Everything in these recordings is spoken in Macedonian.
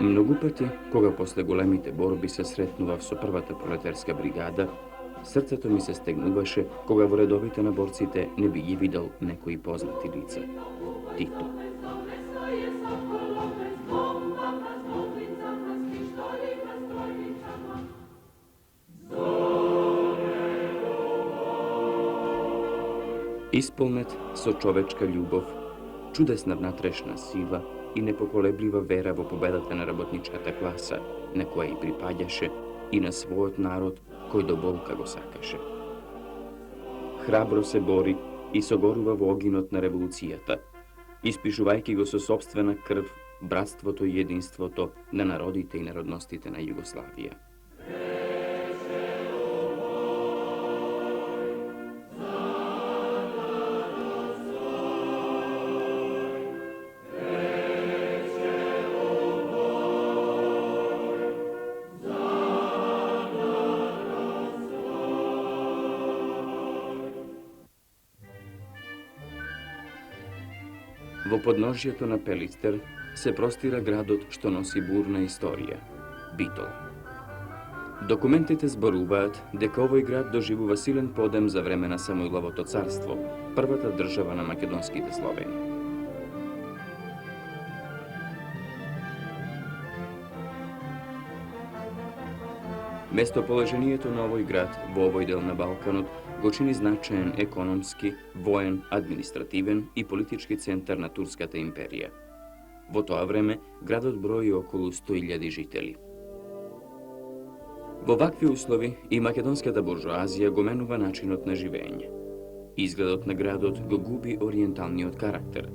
Многу пати, кога после големите борби се сретнував со првата пролетарска бригада, срцето ми се стегнуваше кога во редовите на борците не би ги видел некои познати лица. Тито. Исполнет со човечка љубов, чудесна внатрешна сила и непоколеблива вера во победата на работничката класа, на која и припаѓаше, и на својот народ, кој до болка го сакаше. Храбро се бори и согорува во огинот на револуцијата, испишувајќи го со сопствена крв братството и единството на народите и народностите на Југославија. Во подножјето на Пелистер се простира градот што носи бурна историја – Битола. Документите зборуваат дека овој град доживува силен подем за време на Самуиловото царство, првата држава на македонските Словени. Местоположението на овој град во овој дел на Балканот го чини значаен економски, воен, административен и политички центар на Турската империја. Во тоа време, градот брои околу 100.000 жители. Во вакви услови и македонската буржоазија го менува начинот на живење. Изгледот на градот го губи ориенталниот карактер.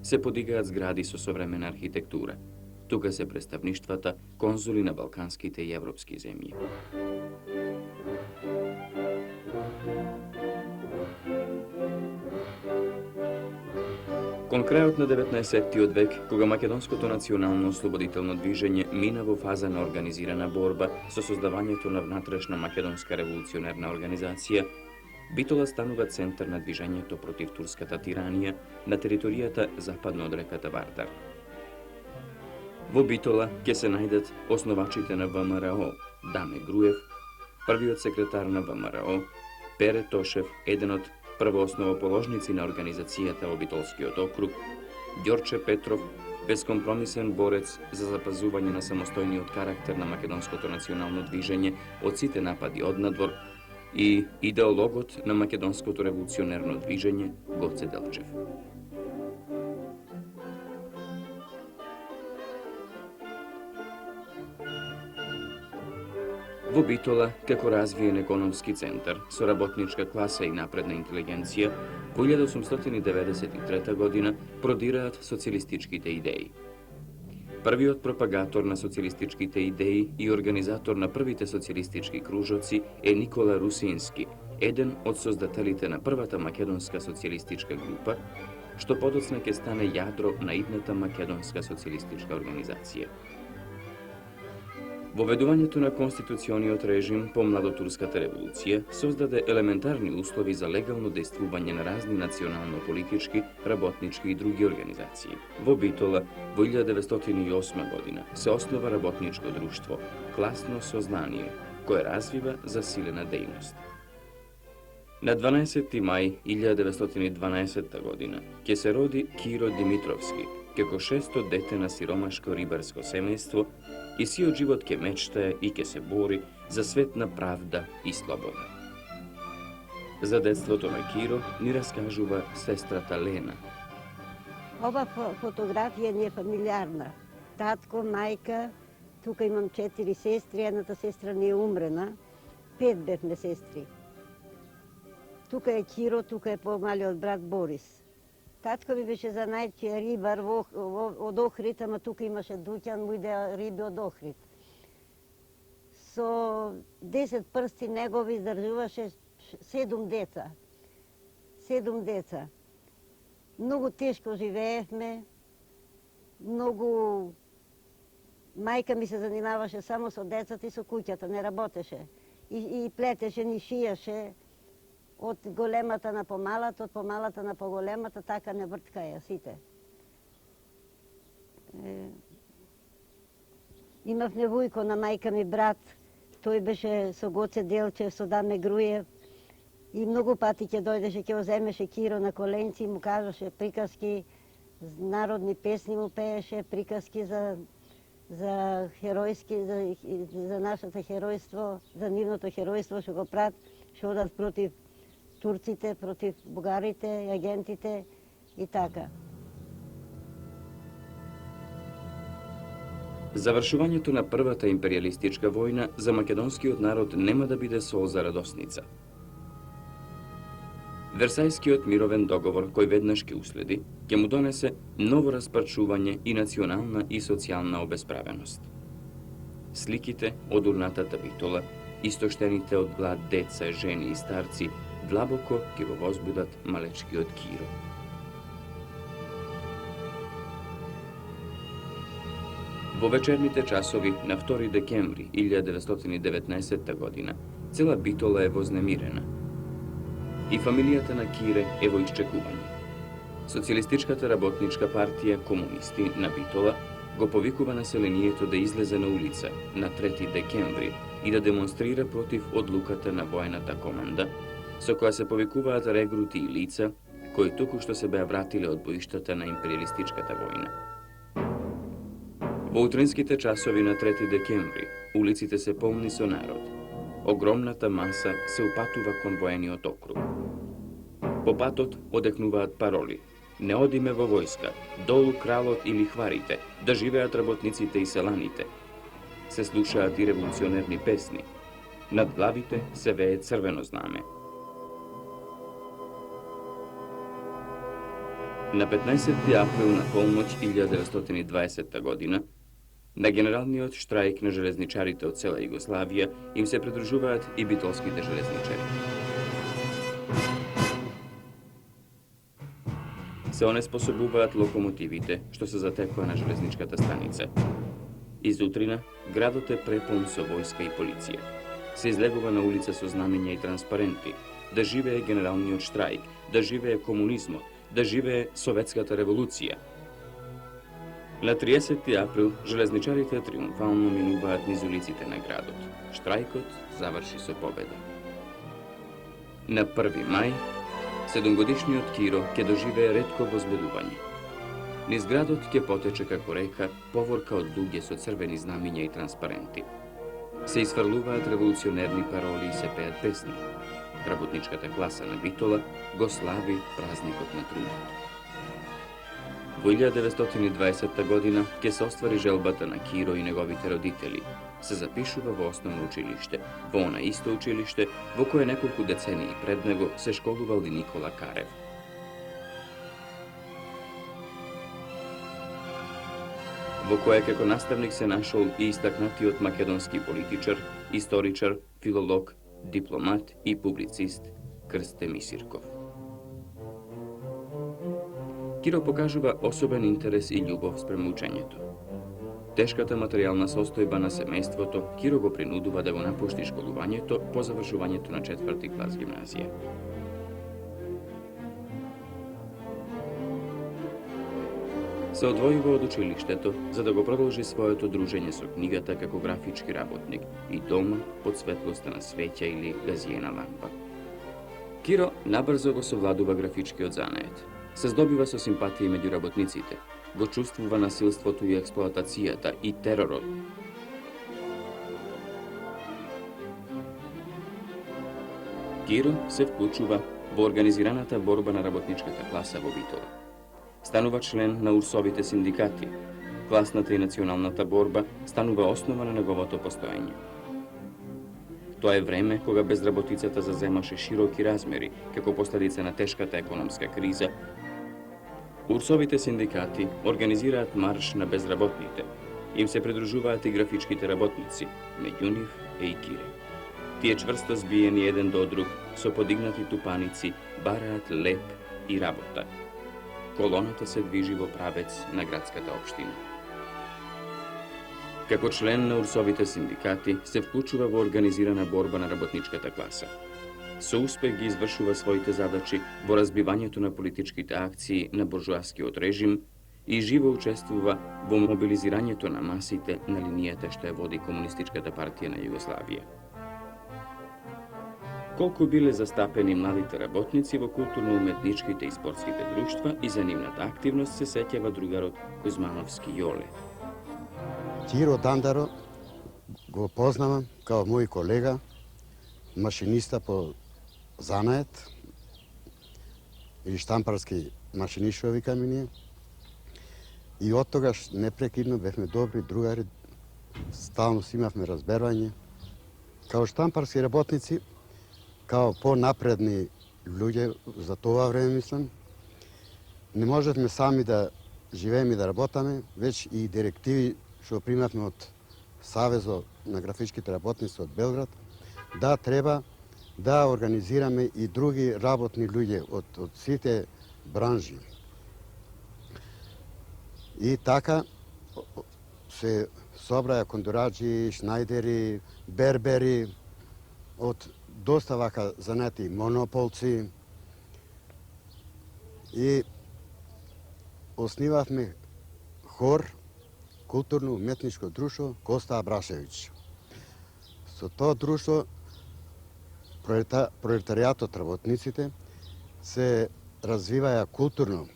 Се подигаат згради со современа архитектура. Тука се представништвата конзули на балканските и европски земји. Кон крајот на 19. век, кога македонското национално ослободително движење мина во фаза на организирана борба со создавањето на внатрешна македонска револуционерна организација, Битола станува центар на движењето против турската тиранија на територијата западно од реката Вардар. Во Битола ќе се најдат основачите на ВМРО, Даме Груев, првиот секретар на ВМРО, Пере Тошев, еден од првоосновоположници на организацијата во Битолскиот округ, Ѓорче Петров, бескомпромисен борец за запазување на самостојниот карактер на македонското национално движење од сите напади однадвор, и идеологот на македонското револуционерно движење Гоце Делчев. Во Битола, како развиен економски центар со работничка класа и напредна интелигенција, во 1893 година продираат социјалистичките идеи. Првиот пропагатор на социјалистичките идеи и организатор на првите социјалистички кружоци е Никола Русински, еден од создателите на првата македонска социјалистичка група, што подоцна ќе стане јадро на идната македонска социјалистичка организација. Воведувањето на конституциониот режим по младотурската револуција создаде елементарни услови за легално дејствување на разни национално-политички, работнички и други организации. Во Битола во 1908 година се основа работничко друштво Класно сознание, кое развива засилена дејност. На 12. мај 1912 година ќе се роди Киро Димитровски, како шесто дете на сиромашко рибарско семејство, и сиот живот ќе мечтае и ќе се бори за свет на правда и слобода. За детството на Киро ни раскажува сестрата Лена. Ова фотографија ни е фамилиарна. Татко, мајка, тука имам 4 сестри, едната сестра не е умрена, 5 бевме сестри. Тука е Киро, тука е помалиот брат Борис. Татко ми беше занајчија рибар од Охрид, ама тука имаше дуќан, му иде риби од Охрид. Со 10 прсти негови издржуваше 7 деца. 7 деца. Многу тешко живеевме, многу... Мајка ми се занимаваше само со децата и со куќата, не работеше. И плетеше, ни шијаше. Од големата на помалата, од помалата на поголемата, така не врткаја сите. Имав невојко на мајка ми брат, тој беше со Гоце Делчев, со Даме Груев. И многу пати ќе дојдеше, ќе оземеше Киро на коленци и му кажеше приказки, народни песни му пееше, приказки за херојски, за нашата херојство, за нивното херојство што го прават, што одат против турците, против бугарите, агентите и така. Завршувањето на првата империалистичка војна за македонскиот народ нема да биде сол за радосница. Версајскиот мировен договор, кој веднаш ќе уследи, ќе му донесе ново распарчување и национална и социјална обесправеност. Сликите од урнатата Битола, истоштените од глад деца, жени и старци, длабоко ќе го возбудат малечкиот Киро. Во вечерните часови на 2 декември 1919 година, цела Битола е вознемирена. И фамилијата на Кире е во исчекување. Социјалистичката работничка партија Комунисти на Битола го повикува населението да излезе на улица на 3 декември и да демонстрира против одлуката на воената команда, со која се повикуваат регрути и лица кои токушто се беа вратиле од боиштата на империалистичката војна. Во утринските часови на 3 декември улиците се полни со народ. Огромната маса се упатува кон воениот округ. По патот одекнуваат пароли: не одиме во војска, долу кралот и лихварите, да живеат работниците и селаните. Се слушаат и револуционерни песни. Над главите се вее црвено знаме. На 15 април на полноќ 1920 година, на генералниот штрајк на железничарите од цела Југославија им се придружуваат и битолските железничари. Се онеспособуваат локомотивите што се затекоа на железничката станица. Изутрина градот е препон со војска и полиција. Се излегува на улица со знамења и транспаренти: да живее генералниот штрајк, да живее комунизмот, да живее советската револуција. На 30 април железничарите триумфално минуваат низ улиците на градот. Штрајкот заврши со победа. На 1 мај 7-годишниот Киро ќе доживее ретко возбудување. Низ градот ќе потече како река поворка од луѓе со црвени знамиња и транспаренти. Се изфрлуваат револуционерни пароли и се пеат песни. Работничката класа на Битола го слави празникот на трудот. Во 1920 година ќе се оствари желбата на Киро и неговите родители. Се запишува во основно училиште, во она исто училиште во кое неколку децении пред него се школувал и Никола Карев. Во кое како наставник се нашол и истакнатиот македонски политичар, историчар, филолог, дипломат и публицист Крсте Мисирков. Киро покажува особен интерес и љубов спрема учењето. Тешката материјална состојба на семејството Киро го принудува да го напушти школувањето по завршувањето на 4-ти клас гимназија. Се одвојува од училиштето за да го продолжи своето дружење со книгата како графички работник и дома под светлоста на свеќа или газиена лампа. Киро набрзо го совладува графичкиот занает. Се здобива со симпатија меѓу работниците, го чувствува насилството и експлоатацијата и теророт. Киро се вклучува во организираната борба на работничката класа во Битола. Станува член на урсовите синдикати. Класната и националната борба станува основа на неговото постоење. Тоа е време кога безработицата заземаше широки размери како последица на тешката економска криза. Урсовите синдикати организираат марш на безработните. Им се придружуваат и графичките работници, меѓу нив е и Кире. Тие чврсто збиени еден до друг, со подигнати тупаници, бараат леп и работа. Колоната се движи во правец на градската општина. Како член на урсовите синдикати се вклучува во организирана борба на работничката класа. Со успех ги извршува своите задачи во разбивањето на политичките акции на буржуаскиот режим и живо учествува во мобилизирањето на масите на линијата што ја води Комунистичката партија на Југославија. Колку биле застапени младите работници во културно-уметничките и спортските друштва и за нивната активност се сеќава другарот Кузмановски Јоле. Киро Дандаро го познавам као мој колега, машиниста по занает или штампарски машинист што викаме ние. И од тогаш непрекидно бевме добри другари, стално си имавме разберување. Као штампарски работници, као понапредни луѓе за тоа време, мислам, не можевме сами да живееме и да работаме, веќе и директиви што примавме од Савезот на графичките работници од Белград, да треба да организираме и други работни луѓе од сите бранжи. И така се собраја кондураджи, шнајдери, бербери, од доста вака занати монополци и основавме хор, културно-уметничко друштво Коста Абрашевиќ. Со тоа друштво пролетаријатот, работниците се развиваја културно.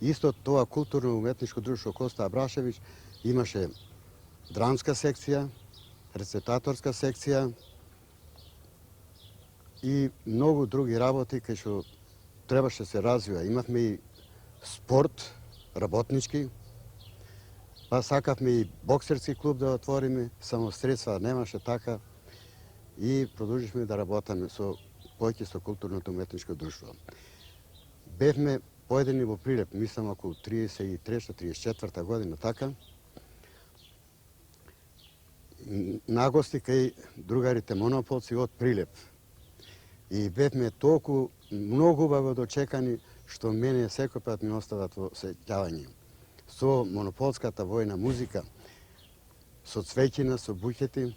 Исто тоа културно-уметничко друштво Коста Абрашевиќ имаше драмска секција, рецитаторска секција и многу други работи кај што требаше се развива. Имавме и спорт, работнички, па сакавме и боксерски клуб да отвориме, само средства немаше така и продолживме да работаме повеќе со културното уметничко друштво. Бевме поедени во Прилеп, мислам околу 33-34 година, така. Нагости кај другарите монополци од Прилеп. И бевме толку многу убаво дочекани, што мене секој пат ми остават во сеќавање. Со монополската војна музика, со цвеќина, со букети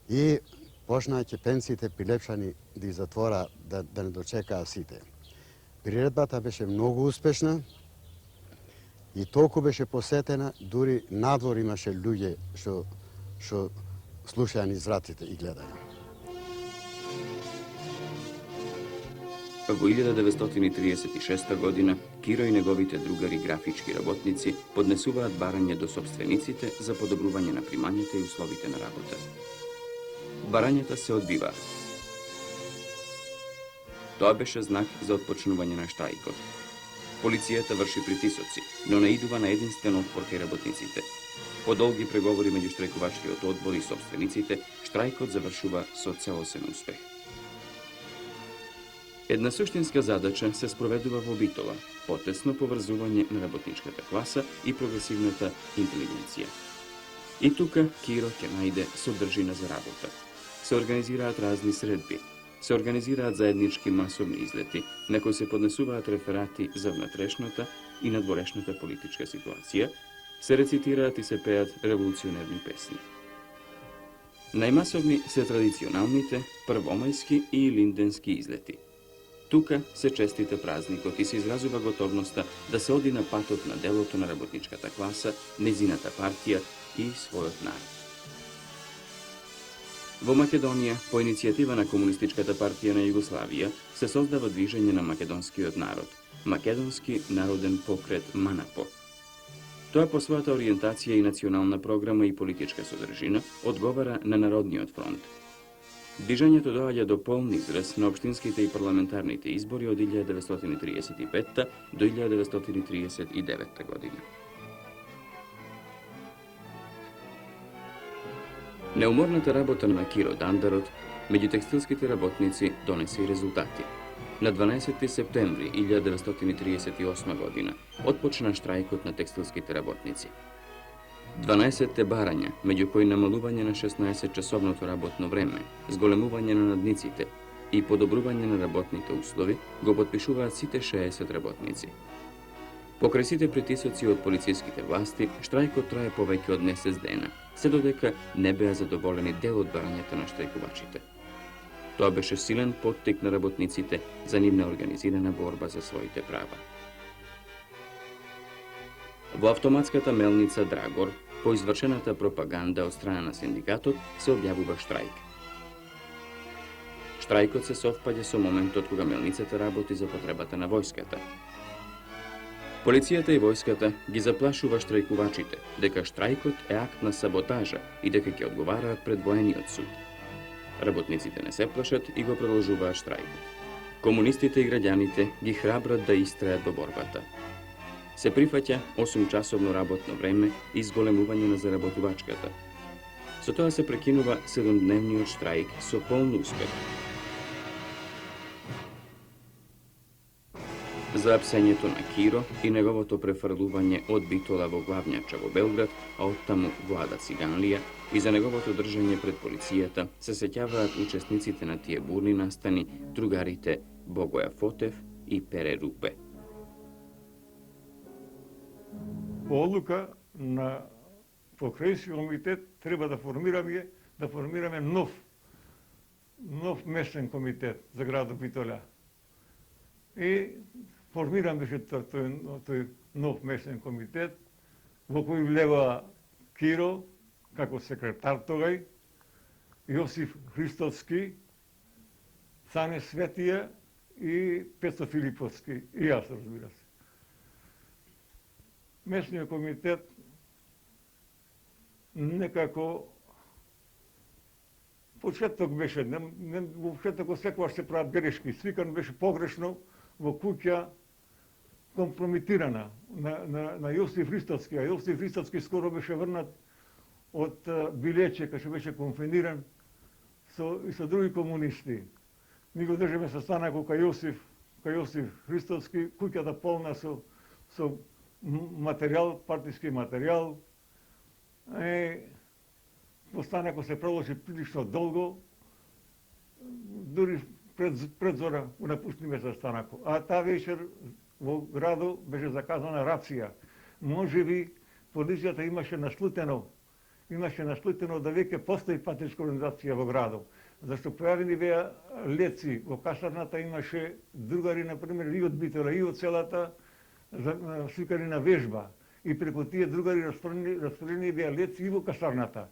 и почнааќе пенсиите прилепшани да затвора, да не дочекаа сите. Приредбата беше многу успешна и толку беше посетена, дури надвор имаше луѓе што слушаја низ вратите и гледаја. Во 1936 година Киро и неговите другари графички работници поднесуваат барање до собствениците за подобрување на примањата и условите на работа. Барањата се одбиваа. Тоа беше знак за отпочнување на штрајкот. Полицијата врши притисоци, но наидува на единствен отпор кај работниците. По долги преговори меѓу штрајкувачкиот одбор и собствениците, штрајкот завршува со целосен успех. Една суштинска задача се спроведува во Битола, потесно поврзување на работничката класа и прогресивната интелигенција. И тука Киро ќе најде содржина за работа. Се организираат разни средби, се организираат заеднички масовни излети, на кои се поднесуваат реферати за внатрешната и надворешната политичка ситуација, се рецитираат и се пеат револуционерни песни. Најмасовни се традиционалните првомајски и линденски излети. Тука се честита празникот и се изразува готовноста да се оди на патот на делото на работничката класа, незината партија и својот народ. Во Македонија, по иницијатива на Комунистичката партија на Југославија, се создава движење на македонскиот народ, Македонски народен покрет МАНАПО. Тоа по својата ориентација и национална програма и политичка содржина одговара на Народниот фронт. Движењето доаѓа до полн израз на општинските и парламентарните избори од 1935 до 1939 година. Неуморната работа на Киро Дандарот меѓу текстилските работници донесе и резултати. На 12 септември 1938 година отпочна штрајкот на текстилските работници. 12 барања, меѓу кои намалување на 16-часовното работно време, зголемување на надниците и подобрување на работните услови, го потпишуваат сите 60 работници. Покрај сите притисоци од полициските власти, штрајкот трае повеќе од месец дена, се додека не беа задоволени дел од барањата на штрајкувачите. Тоа беше силен поттик на работниците за нивна организирана борба за своите права. Во автоматската мелница Драгор, по извршената пропаганда од страна на синдикатот, се објавува штрајк. Штрајкот се совпаѓа со моментот кога мелницата работи за потребата на војската. Полицијата и војската ги заплашува штрајкувачите дека штрајкот е акт на саботажа и дека ќе одговараат пред воениот суд. Работниците не се плашат и го продолжуваат штрајкот. Комунистите и граѓаните ги храбрат да истрајат во борбата. Се прифаќа 8-часовно работно време и зголемување на заработувачката. Со тоа се прекинува 7-дневниот штрајк со полн успех. За апсењето на Киро и неговото префрлување од Битола во Главњача во Белград, а оттаму во Ада Циганлија, и за неговото држање пред полицијата се сеќаваат учесниците на тие бурни настани, другарите Богоја Фотев и Пере Рупе. По одлука на Покрајски комитет треба да формираме нов месен комитет за градот Битола. И формирам беше тој нов месен комитет, во кој влева Киро, како секретар тогај, Јосиф Христовски, Цане Светија и Пецо Филиповски, и јас, разбира се. Месниот комитет некако почеток беше, во почетокот секогаш се прават грешки, свикан беше погрешно во куќа компрометирана на Јосиф Христовски, а Јосиф Христовски скоро беше врнат од Билече, кај што беше конфиниран и со други комунисти. Ние го држиме состанок кај Јосиф Христовски, куќата полна со материјал, партиски материјал. Состанокот се продолжи прилично долго, дури пред зора го напуштиме состанокот. А таа вечер во градот беше заказана рација. Можеби полицијата имаше наслутено да веќе постои партиска организација во градот. Зашто појавени беа леци во касарната, имаше другари, например, и од Битола, и од селата, свикани на вежба. И преку тие другари расстреljeni беа леци и во касарната.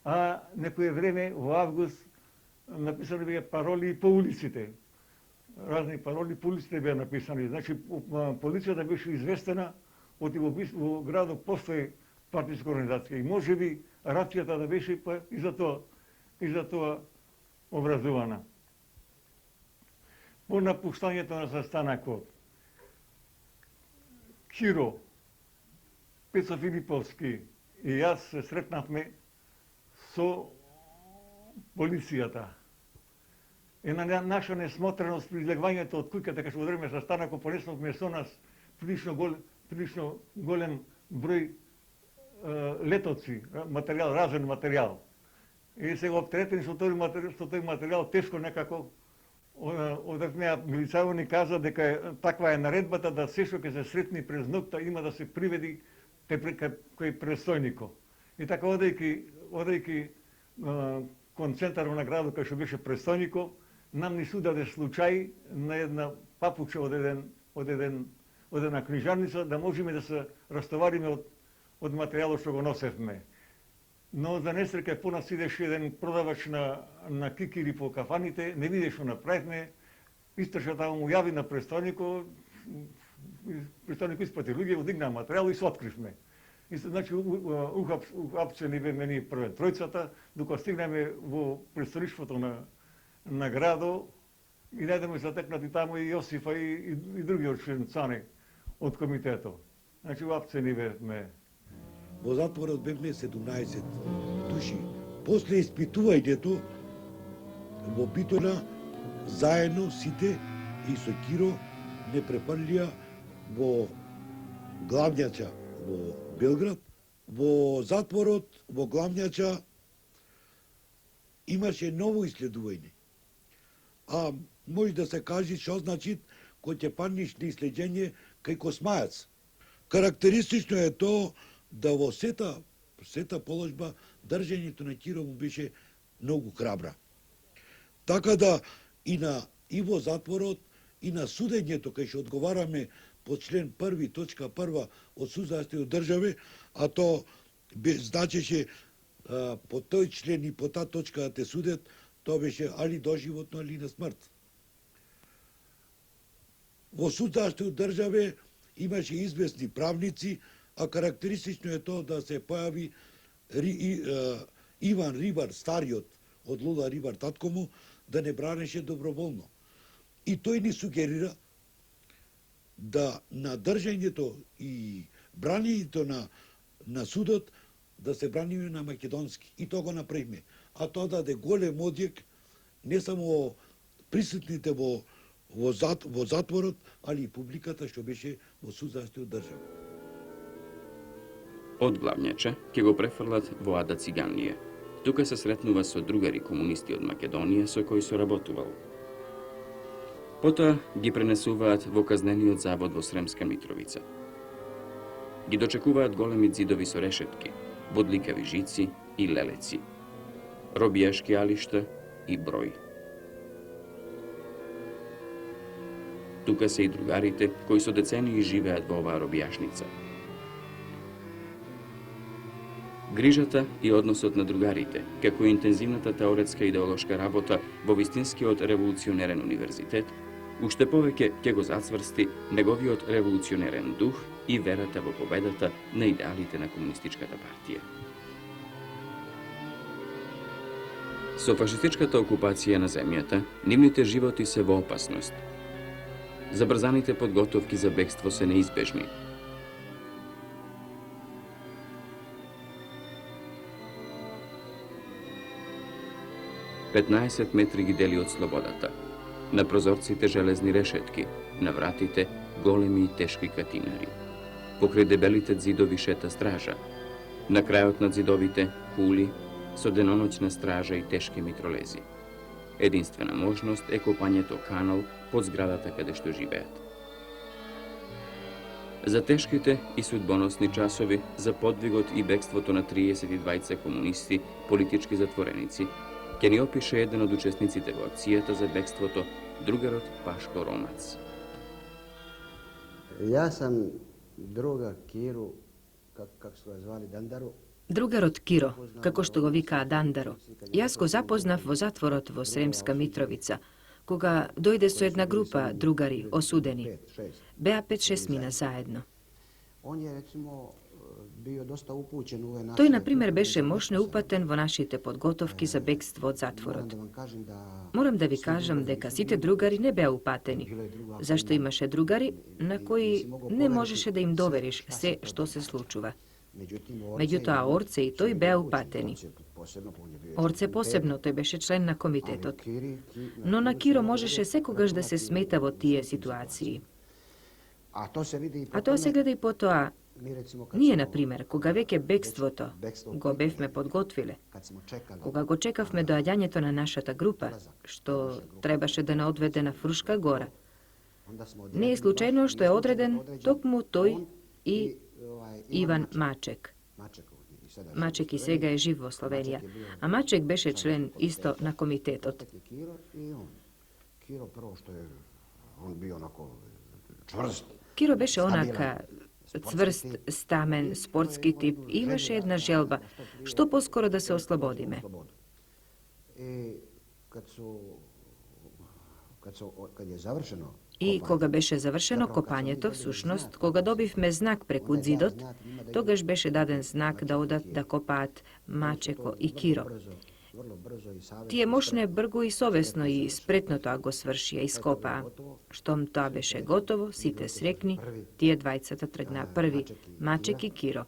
А некое време, во август, написани беа пароли и по улиците. Разни пароли по улиците беа написани. Значи, полицијата беше известена, оти во градот постои партиска организација. И можеби рацијата да беше и за тоа образувана. По напуштањето на состанокот, Киро, Пецо Филиповски и јас се сретнавме со полицијата. Една наша несмотреност при излегувањето од куќата, кај што во време состанокот понесовме со нас прилично голем број летоци, разен материјал. И сега оптеретени со тој материјал, тешко некако одевме милицајо ни каза дека таква е наредбата да се што ќе се сретни през ноќта има да се приведи кај престојникот. И така одејќи кон центарот на градот кај што беше престојникот, нам ни судаде случај на една папуче од една книжарница да можеме да се растовариме од материјалот што го носевме. Но за несреќа понас идеше еден продавач на кикири по кафаните, не виде што направивме, истрша таму му јави на престојникот, престојникот испрати луѓе, одигнаа материјал и се откривме. И значи уапцени бе мене првен тројцата, докато стигнеме во престојништвото на градот и најдеме затекнати таму и Јосифа и другиот член Цане од комитетот. Значи уапцени бевме. Во затворот бевме 17 души. После испитувањето во Битола заедно сите и со Киро не препрлија во Главњача во Белград. Во затворот во Главњача имаше ново исследување. А може да се каже што значи кој ќе парнични иследување кај Космајац. Карактеристично е тоа да во сета положба држањето на Киро му беше многу храбра. Така да и во затворот и на судењето кај што одговараме по член 1, точка 1 од Суздаштви од државе, а то значеше по тој член и по таа точка да те судат, тоа беше али доживотно, али на смрт. Во Суздаштви од државе имаше известни правници, а карактеристично е тоа да се појави Иван Рибар, стариот од Луда Рибар татко му, да не бранеше доброволно. И тој ни сугерира да на држањето и брањето на судот да се браниме на македонски. И тоа го направиме. А тоа даде голем одјек не само присутните во затворот, али и публиката што беше во Суздаштви од држава. Од Главњача ќе го префрлат во Ада Циганлија. Тука се сретнува со другари комунисти од Македонија со кои соработувал. Потоа ги пренесуваат во казнениот завод во Сремска Митровица. Ги дочекуваат големи ѕидови со решетки, бодликави жици и лелеци, робијашки алишта и број. Тука се и другарите кои со децении живеат во оваа робијашница. Грижата и односот на другарите, како и интензивната теоретска идеолошка работа во вистинскиот револуционерен универзитет, уште повеќе ќе го зацврсти неговиот револуционерен дух и верата во победата на идеалите на комунистичката партија. Со фашистичката окупација на земјата, нивните животи се во опасност. Забрзаните подготовки за бегство се неизбежни. Петнаесет метри ги дели од слободата. На прозорците железни решетки, на вратите големи и тешки катинари. Покрај дебелите ѕидови шета стража. На крајот на ѕидовите кули со деноноќна стража и тешки митролези. Единствена можност е копањето канал под зградата каде што живеат. За тешките и судбоносни часови, за подвигот и бегството на 32 комунисти, политички затвореници, ќе ни опише еден од учесниците во акцијата за бегството, другарот Пашко Ромац. Јас сам друга Киру, како се звали Дандару. Другарот Киро, како што го викаа Дандаро, јас го запознав во затворот во Сремска Митровица, кога дојде со една група другари осудени. Беа 5-6 мина заедно. Тој, например, беше мощно упатен во нашите подготовки за бегство од затворот. Морам да ви кажам дека сите другари не беа упатени, зашто имаше другари на кои не можеше да им довериш се што се случува. Меѓутоа Орце и тој беа упатени. Орце посебно, тој беше член на комитетот. Но на Киро можеше секогаш да се смета во тие ситуации. А тоа се гледа и потоа. Ние, например, кога веќе бегството го бевме подготвиле, кога го чекавме доаѓањето на нашата група, што требаше да не одведе на Фрушка гора, не е случајно што е одреден токму тој и Иван Мачек. Мачек и сега е жив во Словенија, а Мачек беше член исто на комитетот. Киро беше онака цврст, стамен, спортски тип и имаше една желба, што поскоро да се ослободиме. И кога беше завршено копањето, всушност, кога добивме знак преку ѕидот, тогаш беше даден знак да одат да копаат Мачеко и Киро. Тие мошне бргу и совесно и спретно тоа го свршија и скопаа. Штом тоа беше готово, сите срекни, тие двајцата тргнаа први, Мачек и Киро.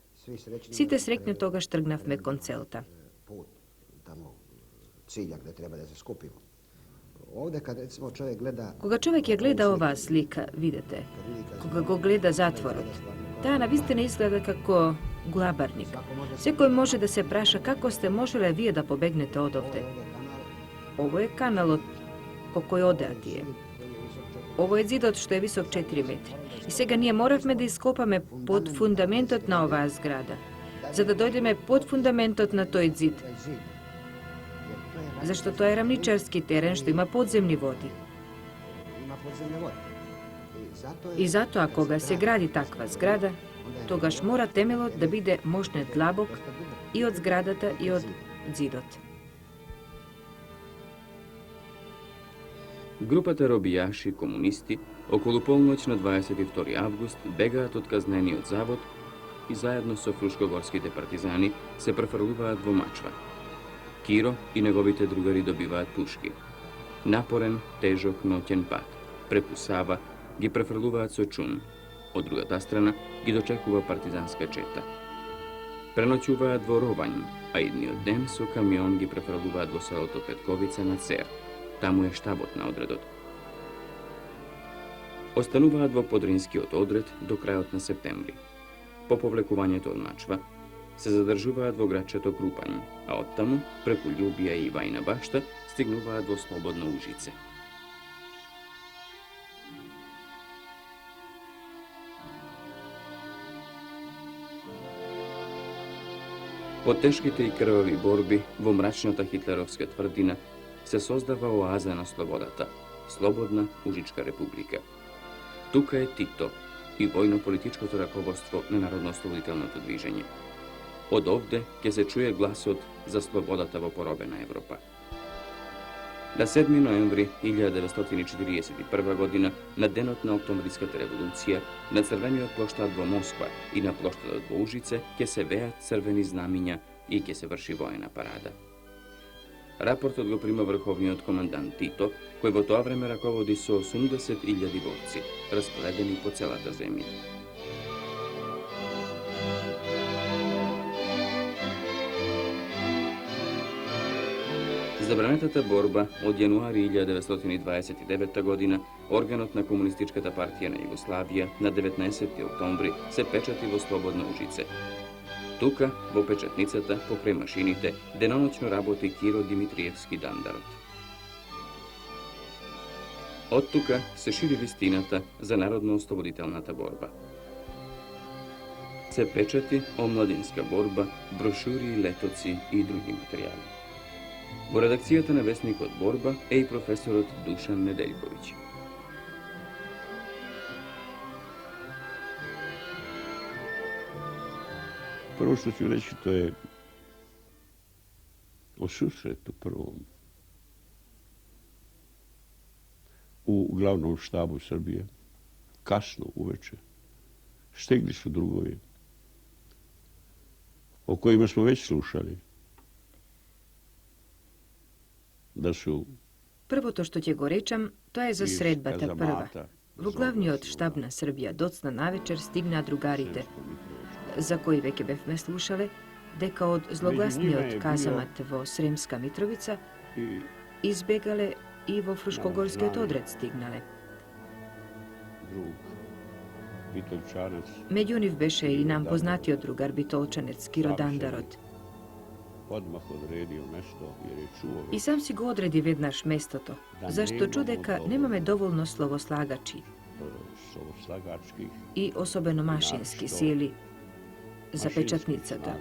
Сите срекни тогаш тргнавме кон целта. Кога човек ја гледа оваа слика, видете, кога го гледа затворот, таа навистина изгледа како глабарник. Секој може да се праша како сте можеле вие да побегнете од овде. Ово е каналот по кој одеа тие. Ово е ѕидот што е висок 4 метри. И сега ние моравме да ископаме под фундаментот на оваа зграда, за да дојдеме под фундаментот на тој ѕид. Зашто тоа е рамничарски терен што има подземни води. I zato ako ga se gradi takva zgrada, togaš mora temelot da bide možne tlabok i od zgradata i od zidot. Групата робијаши комунисти околу полноќ на 22 август бегаат од казнениот завод и заедно со фрушкогорските партизани се префрлуваат во Мачва. Киро и неговите другари добиваат пушки. Напорен, тежок ноќен пат, преку Сава, ги префрлуваат со чум. Од другата страна ги дочекува партизанска чета. Преноќуваат во Ровањ, а идниот ден со камион ги префрлуваат во селото Петковица на Цер. Таму е штабот на одредот. Остануваат во Подринскиот одред до крајот на септември. По повлекувањето од Мачва се задржуваат во градчето Крупањ, а оттаму, преку Љубија и Вајна башта, стигнуваат во слободна Ужице. По тешките и крвави борби во мрачната хитлеровска тврдина се создава оаза на слободата, Слободна Ужичка република. Тука е Тито и војно-политичкото раководство на Народно-ослободителното движење. Од овде ќе се чуе гласот за слободата во поробена Европа. На 7 ноември 1941 година, на денот на Октомвриската револуција, на црвениот плоштад во Москва и на плоштадот во Ужице ќе се веат црвени знамиња и ќе се врши воена парада. Рапортот го прима врховниот командант Тито, кој во тоа време раководи со 80.000 борци, распоредени по целата земја. Забранетата борба од јануари 1929 година, органот на Комунистичката партија на Југославија на 19. октомври се печати во Слободна Ужице. Тука, во печатницата, покрај машините, деноноќно работи Киро Димитриевски Дандарот. Од тука се шири вистината за народно-ослободителната борба. Се печати омладинска борба, брошури, летоци и други материјали. Во редакцијата на весникот Борба е и професорот Душан Неделјковиќ. Prvo što ću reći, to je o susretu prvom u glavnom štabu Srbije, kasno uveče. Stegli su drugovi, o kojima smo već slušali, da su Првото што ќе го речам, тоа е за средбата прва. Во главниот штаб на Србија доцна навечер стигнаа другарите, за кои веќе бевме слушале, дека од злогласниот казамат во Сремска Митровица избегале и во Фрушкогорскиот одред стигнале. Меѓу нив беше и нам познатиот другар битолчанец Киро Дандарот. И сам си го одреди веднаш местото, зашто чу дека немаме доволно словослагачи и особено машински сили за печатницата.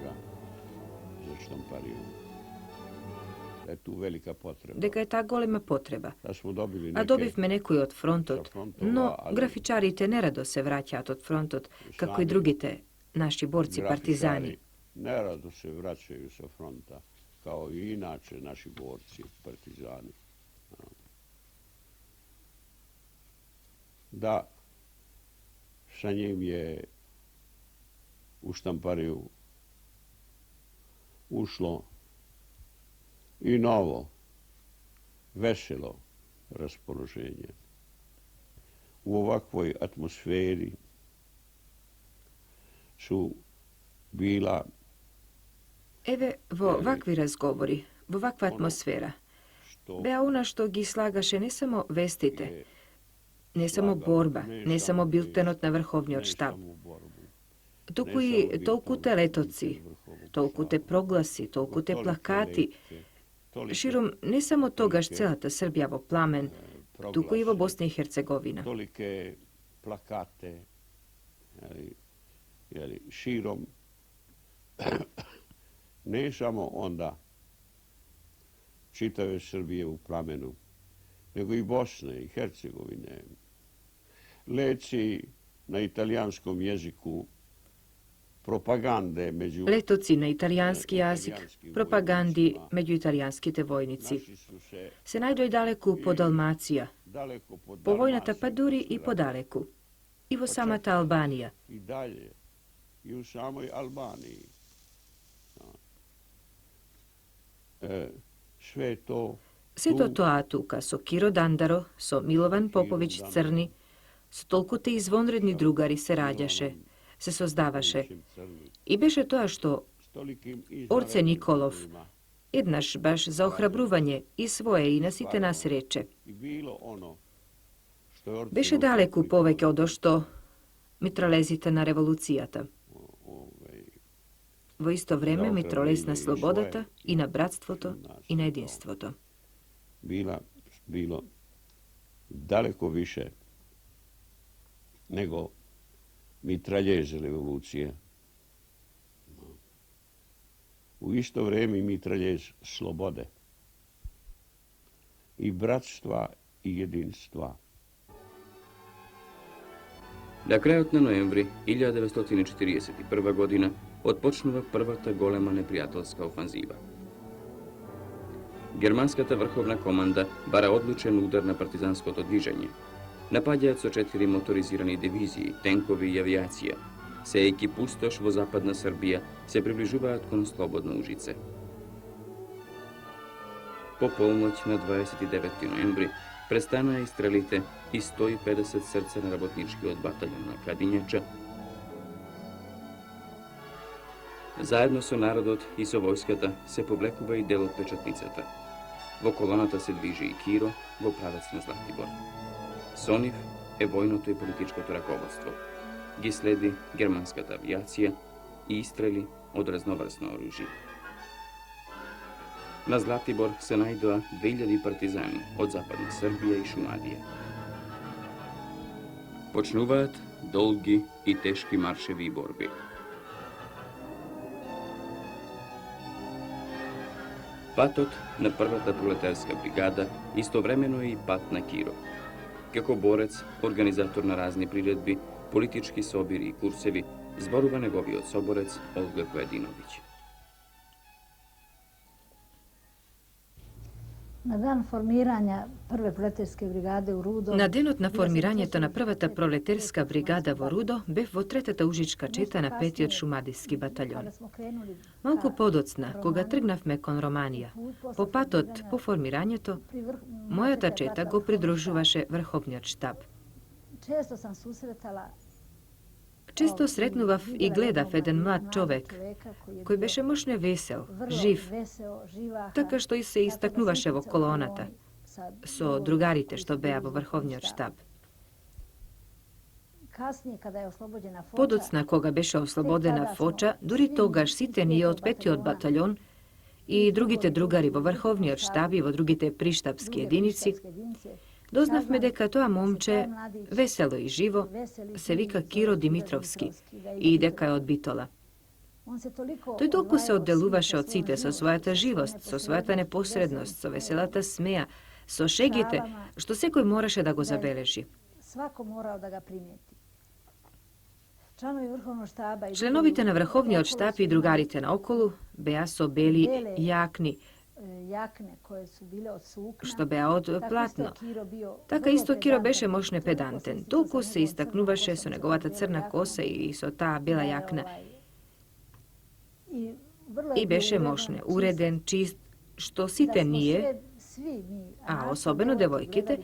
Дека е таа голема потреба. А добивме некои од фронтот, но графичарите нерадо се враќаат од фронтот, како и другите наши борци партизани. Nerado se vraćaju sa fronta, kao i inače naši borci, partizani. Da, sa njim je u štampariju ušlo i novo, veselo raspoloženje. U ovakvoj atmosferi su bila Еве, во вакви разговори, во ваква атмосфера, беа она што ги слагаше не само вестите, не само борба, не само билтенот на Врховниот штаб, туку и толкуте летоци, толкуте прогласи, толкуте плакати, широм не само тогаш целата Србија во пламен, туку и во Босна и Херцеговина. Tolike plakate, širom, ne samo onda čitave Srbije u plamenu, nego i Bosne i Hercegovine. leci na italijanskom jeziku, propagande među Letoci na italijanski jezik, propagandi među italijanskite vojnici. naši su se Se najdu i daleku po Dalmacija, daleko pod po vojnata Dalmaciju Paduri i prostirali. po daleku. I vo samata Albanija. I dalje, i u samoj Albaniji. Sve je to Sve to atuka so Kiro Dandaro, so Milovan Popović Crni, so toliko te izvonredni drugari se rađaše, se sozdavaše. I beše to što Orce Nikolov, jednaš baš za ohrabruvanje i svoje i nasite nas reče. Beše daleku poveke od što mitralezita na revolucijata. Vo isto vreme mitrolesna slobodata i na bratstvo to i na jedinstvo to. bilo daleko više nego mitraljeze revolucije. U isto vrijeme mitraljez slobode i bratstva i jedinstva. Na крајот на ноември 1941 година отпочнува првата голема непријателска офанзива. Германската врховна команда бара одлучен удар на партизанското движење. Напаѓаат со 4 моторизирани дивизии, тенкови и авиација. Сејки пустош во западна Србија се приближуваат кон слободна Ужице. По полноќ на 29. ноември престанаа и стрелите и 150 срца на работничкиот батаљон на Кадињача. Заедно со народот и со војската се повлекува и дел од печатницата. Во колоната се движи и Киро во правец на Златибор. Со нив е војното и политичкото раководство. Ги следи германската авиација и истрели од разноврсно оружје. На Златибор се најдоа 2000 партизани од Западна Србија и Шумадија. Почнуваат долги и тешки маршеви и борби. Патот на првата пролетарска бригада истовремено е и пат на Киро. Како борец, организатор на разни приредби, политички собири и курсеви, зборува неговиот соборец Олга Поединовиќ. Na dan formiranja prve proletarske brigade u Rudo... На денот на формирањето на првата пролетерска бригада во Рудо бев во третата ужичка чета на 5-тиот шумадиски батаљон. Малку подоцна, кога тргнавме кон Романија, по патот по формирањето, мојата чета го придружуваше врховниот штаб. Često sam susretala Често сретнував и гледав еден млад човек, кој беше мошне весел, жив, така што и се истакнуваше во колоната, со другарите што беа во врховниот штаб. Подоцна, кога беше ослободена Фоча, дури тогаш сите ние од 5-тиот батаљон и другите другари во врховниот штаб и во другите приштабски единици, дознавме дека тоа момче, весело и живо, се вика Киро Димитровски и дека е од Битола. Тој толку се одделуваше од сите со својата живост, со својата непосредност, со веселата смеја, со шегите, што секој мораше да го забележи. Членовите на врховниот штаб и другарите наоколу беа со бели јакни, што беа од платно. Така исто Киро беше мошне педантен. Толку се истакнуваше со неговата црна коса и со таа бела јакна. И беше мошне, уреден, чист, што сите ние, а особено девојките,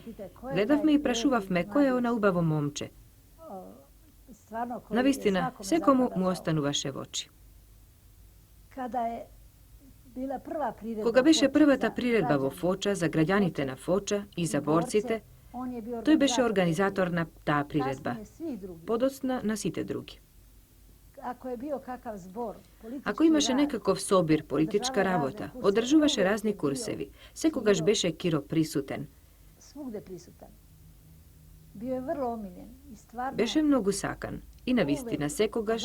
гледавме и прашувавме кој е она убаво момче. Навистина, секому му остануваше во очи. Кога беше првата приредба во Фоча за граѓаните на Фоча и за борците, тој беше организатор на таа приредба, подоцна на сите други. Ако имаше некаков собир, политичка работа, одржуваше разни курсеви, секогаш беше Киро присутен. Беше многу сакан и навистина секогаш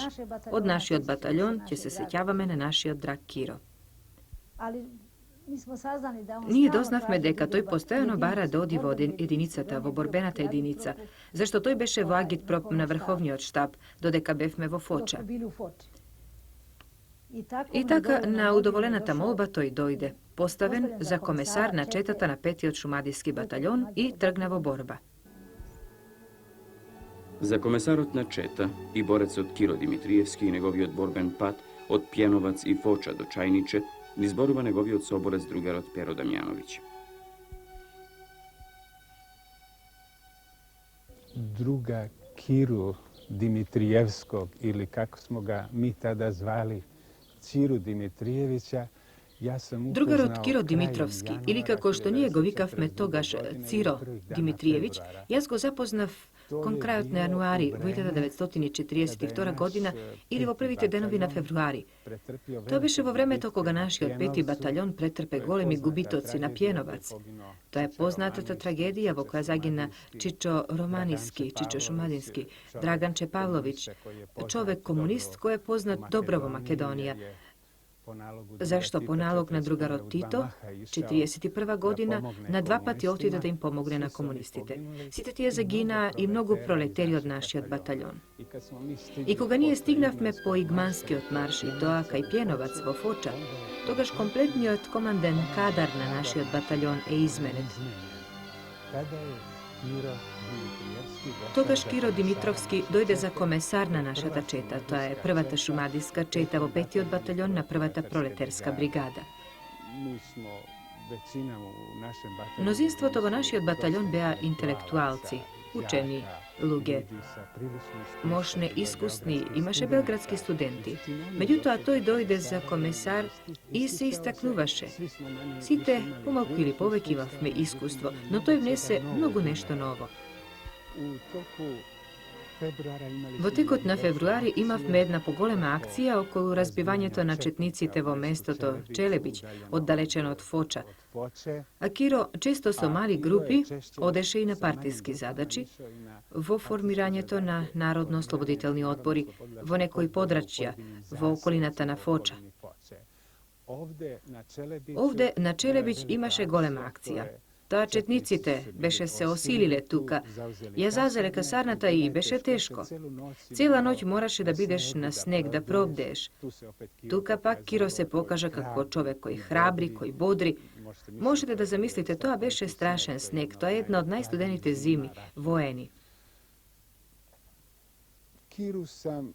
од нашиот батаљон ќе се сеќаваме на нашиот драг Киро. Ние дознавме дека тој постојано бара да оди во единицата, во борбената единица, зашто тој беше во агитпроп на Врховниот штаб, додека бевме во Фоча. И така, на удоволената молба тој дојде, поставен за комесар на четата на 5-тиот шумадиски батальон и тргна во борба. За комесарот на чета и борецот Киро Димитриевски и неговиот борбен пат од Пјеновац и Фоча до Чајниче изборува неговиот соборец другарот Перо Дамјановиќ. Друга Киру Димитриевскog, или како смо га ми тада звали, Циру Димитриевиќа, Другарот Киро Димитровски, или како што ние го викавме тогаш Циро Димитриевиќ, јас го запознав кон крајот на јануари во 1942 година или во првите денови на февруари. Тоа беше во времето кога нашиот 5-ти батальон претрпе големи губитоци на Пјеновац. Тоа е познатата трагедија во која загина Чичо Романиски, Чичо Шумадински, Драган Чепавловиќ, човек комунист кој е познат добро во Македонија. Зашто по налог на другарот Тито, 1941 година, на 2 пати отиде да им помогне на комунистите. Сите тие загинаа и многу пролетери од нашиот батальон. И кога ние стигнавме по Игманскиот марш и тоа кај Пјеновац во Фоча, тогаш комплетниот команден кадар на нашиот батальон е изменет. Тогаш Киро Димитровски дојде за комесар на нашата чета. Тоа е првата шумадиска чета во 5-тиот батальон на првата пролетерска бригада. Мнозинството во нашиот батальон беа интелектуалци, учени, луѓе, мошне, искусни, имаше белградски студенти. Меѓутоа тој дојде за комесар и се истакнуваше. Сите, помалку или повеќе, имавме искуство, но тој внесе многу нешто ново. Во текот на февруари имавме една поголема акција околу разбивањето на четниците во местото Челебиќ, оддалечено од Фоча. А Киро, често со мали групи, одеше и на партиски задачи во формирањето на народно-ослободителни одбори во некои подрачја во околината на Фоча. Овде на Челебиќ имаше голема акција. Тоа четниците беше се осилиле тука. Ја зазеле касарната и беше тешко. Цела ноќ мораше да бидеш на снег да пробдееш. Тука пак Киро се покажа како човек кој храбри, кој бодри. Можете да замислите, тоа беше страшен снег. Тоа е една од најстудените зими, воени. Киру сам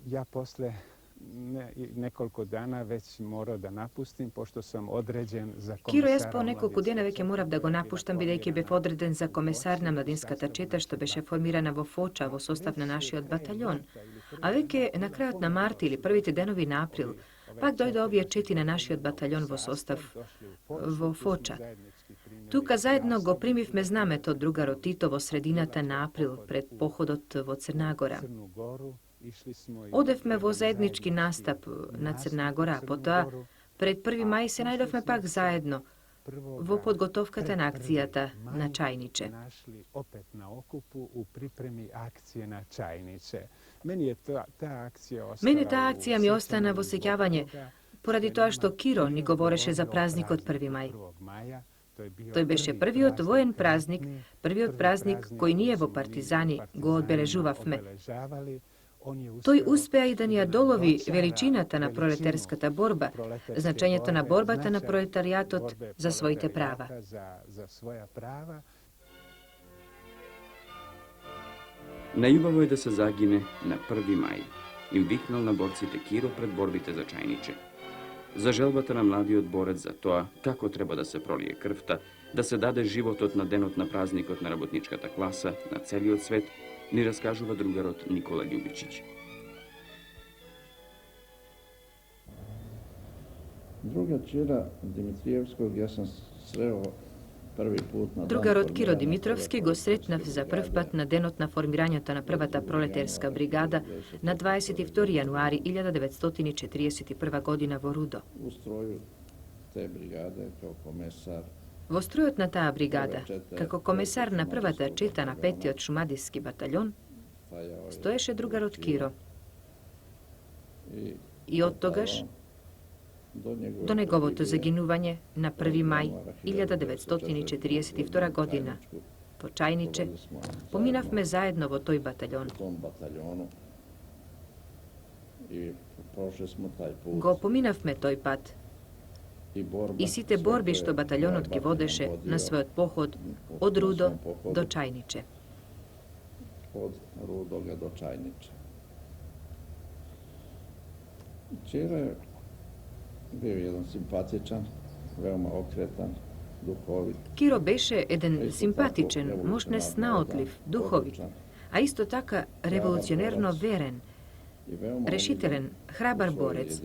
ја после неколку дана веќе мора да напустим, пошто сам одреден за комесар. Киро, јас по неколку дена веќе морав да го напуштам, бидејќи бев одреден за комесар на младинската чета, што беше формирана во Фоча во состав на нашиот батальон. А веќе на крајот на март или првите денови на април, пак дојде овие чети на нашиот батальон во состав во Фоча. Тука заедно го примивме знамето од другарот Тито во средината на април пред походот во Црнагора. Одевме во заеднички настап на Црнагора, а потоа пред 1 мај се најдовме пак заедно во подготовката на акцијата на Чајниче. Опет на окупу у припреми акције на Чајниче. Мене таа акција ми остана во сеќавање, поради тоа што Киро ни говореше за празникот 1 мај. Тој беше првиот воен празник, првиот празник кој ние во партизани го одбележувавме. Тој успеа и да ни ја долови величината на пролетерската борба, значењето на борбата на пролетаријатот за своите права. Најубаво е да се загине на 1 мај, им викнал на борците Киро пред борбите за Чајниче. За желбата на младиот борец за тоа како треба да се пролие крвта, да се даде животот на денот на празникот на работничката класа на целиот свет, ни раскажува другарот Никола Љубичиќ. Другиот Киро Димитриевскog јас сам срeo први пат на Другарот Киро Димитровски го сретнав за прв пат на денот на формирањето на првата пролетерска бригада на 22 јануари 1941 година во Рудо. Устроју те бригаде како комесар. Во стројот на таа бригада, како комесар на првата чета на 5-тиот шумадиски батальон, стоеше другарот Киро. И од тогаш до неговото загинување на 1. мај 1942 година во Чајниче, поминавме заедно во тој батаљон. Го поминавме тој пат. И сите борби што батаљонот ги водеше на својот поход од Рудо до Чајниче. Od Rudoga do Čajniča. Ćira je bio jedan simpatičan, veoma okretan, duhovit. Киро беше еден симпатичен, можне снаодлив, духовит, а исто така револуционерно верен, решителен, храбар борец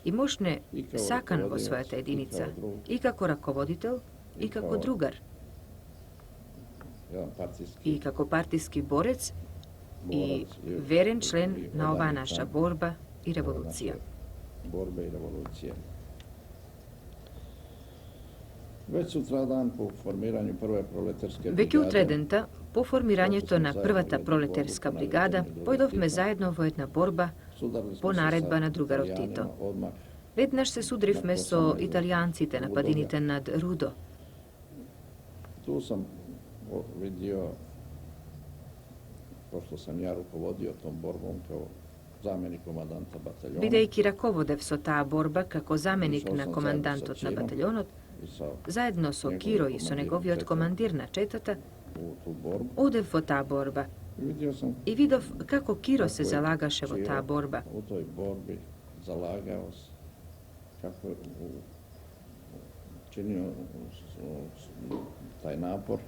и можне сакан во својата единица, и како раководител, и како другар, и како партиски борец и верен член на оваа наша борба и револуција. Борба и револуција. Веќе утреден по формирању прве пролетарске бригаде. Веќе утредента по формирањето на првата пролетарска бригада појдовме заедно во една борба по наредба на другарот Тито. Веднаш се судривме со италијанците на падините над Рудо. Ту сам видио, пошто сам ја руководио том борбом као заменик команданта батаљона. Бидејќи раководев со таа борба како заменик на командантот на батаљонот, заедно со Киро и со неговиот командир на четата, одев во таа борба. И видов како Киро се залагаше во таа борба. У тој борби залагао се, како чинио тај напор.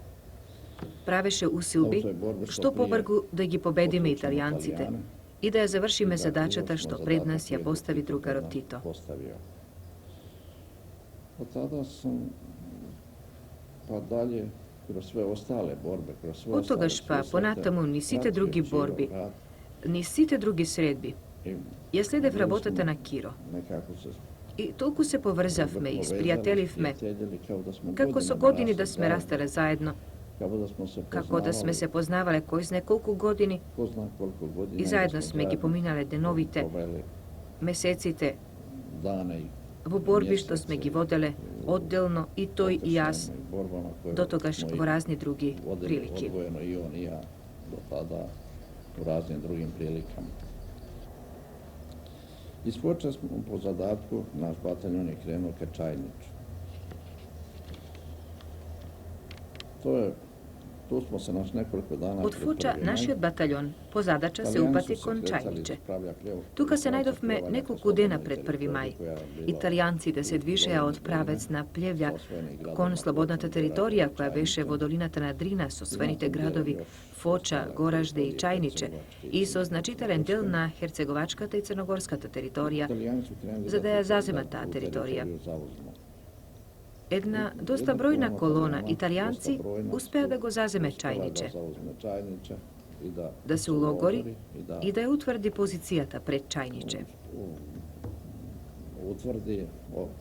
Правеше усилби што побргу да ги победиме италијанците и да ја завршиме задачата што пред нас ја постави другарот Тито. Од тада сам па далje кроз све остале борбе, кроз све Од тогаш па понатаму ни сите други борби, ни сите други средби, ја следев работата на Киро. И толку се поврзавме и спријателивме, како со години да сме растеле заедно, како да сме се познавале кој знае колку години и заедно сме ги поминале деновите, месеците, во борби што сме ги воделе одделно и тој и јас, до тогаш во разни други прилики. Испоче смо по задатку, наш батаљон е кренуо ка Чајничу. Tu smo se naš nekoliko dana... Од Фуча, нашиот батаљон по задача се упати кон Чајниче. Тука се најдовме неколку дена пред 1. мај. Италијанците се движеа од правец на Плевља кон слободната територија која беше во долината на Дрина со својните градови Фоча, Горажде и Чајниче и со значителен дел на херцеговачката и црногорската територија за да ја заземат таа територија. Една доста бројна колона италијанци успеа да го заземе Чајниче, да се улогори и да ја утврди позицијата пред Чајниче. Утврди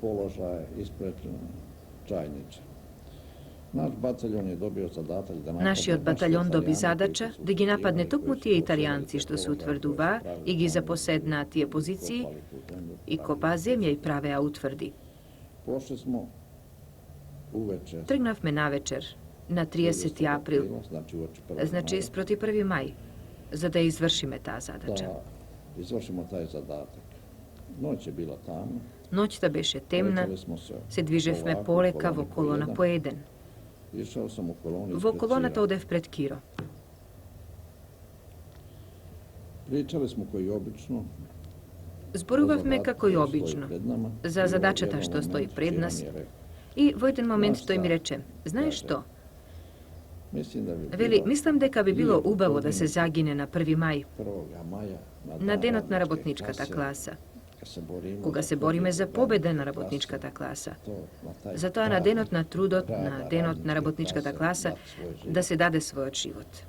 положај испред Чајниче. Наш батаљон е добио задатак да нападне... Нашиот батаљон доби задача да ги нападне токму тие италијанци што се утврдуваа и ги запоседнаа тие позиции и копаа земја и правеа утврди. Пошли смо Тргнавме навечер, на 30. април, значи спроти 1. мај, за да извршиме таа задача. Да извршимо тај задатак. Ноќ е била тамна. Ноќта беше темна, се движевме полека во колона по еден. Во колоната одев пред Киро. Причале смо кој обично. Зборувавме како и обично, за задачата што стои пред нас. И во еден момент тој ми рече, знаеш што? Вели, мислам дека би било убаво да се загине на 1. мај, на денот на работничката класа, кога се бориме за победа на работничката класа. Затоа на денот на трудот, на денот на работничката класа, да се даде својот живот.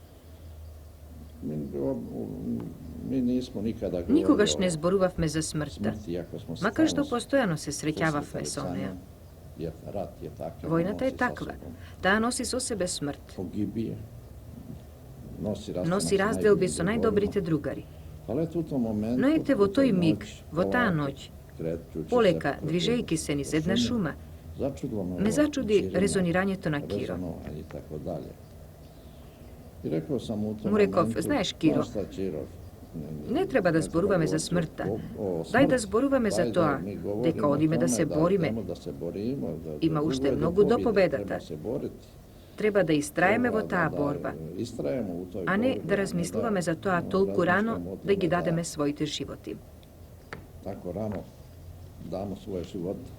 Никогаш не зборувавме за смртта, макар што постојано се среќававме со неа. Војната е таква. Таа носи со себе смрт. Носи разделби со најдобрите другари. Но ете во тој миг, во таа ноќ, Полека, движејќи се низ една шума, ме зачуди резонирањето на Киро. Му реков, знаеш, Киро, не треба да зборуваме за смртта. Дај да зборуваме за тоа, дека одиме да се бориме. Има уште многу до победата. Треба да истраеме во таа борба, а не да размислуваме за тоа толку рано да ги дадеме своите животи. Tako rano damo svoje živote.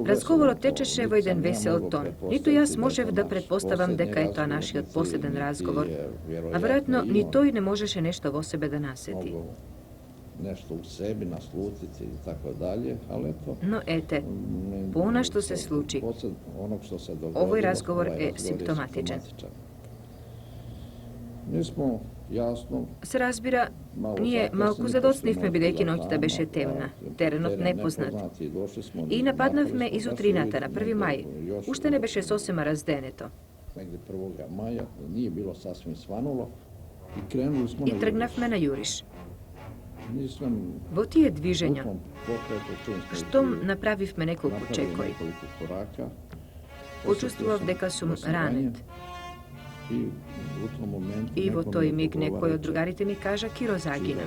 Разговорот течеше во еден весел тон. Ниту јас можев да претпоставам дека е тоа нашиот последен разговор, а веројатно ни тој не можеше нешто во себе да насети. Nešto u sebi naslutiti i tako dalje, ali eto... Но ете, по она што се случи, овој разговор е симптоматичен. Nismo jasno... Се разбира, ние малку задоцнивме бидејќи ноќта беше темна, теренот непознат. И нападнавме изутрината на 1. мај. Уште не беше сосема разденето. Negde 1. maja, nije bilo sasvim svanulo i krenuli smo И тргнавме на јуриш. Во тие движења, штом направивме неколку чекори, почувствував дека сум ранет. И во тој миг некој од другарите ми кажа, Киро загина.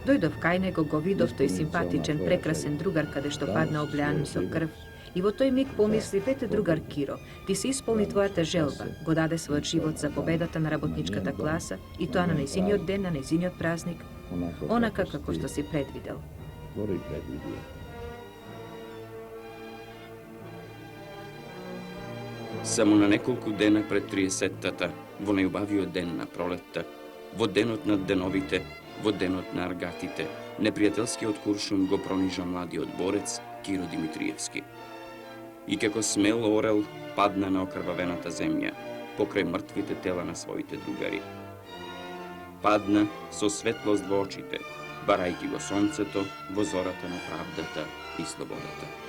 Дојдов кај него, го видов тој симпатичен, прекрасен другар каде што падна облеан со крв. И во тој миг помислив, ете другар Киро, ти се исполни твојата желба, го даде својот живот за победата на работничката класа и тоа на нејзиниот ден, на нејзиниот празник, онака како што си предвидел. Само на неколку дена пред 30-тата, во најубавиот ден на пролетта, во денот над деновите, во денот на аргатите, непријателскиот куршум го пронижа младиот борец Киро Димитриевски. И како смел орел падна на окрвавената земја, покрај мртвите тела на своите другари. Падна со светлост во очите, барајќи го сонцето во зората на правдата и слободата.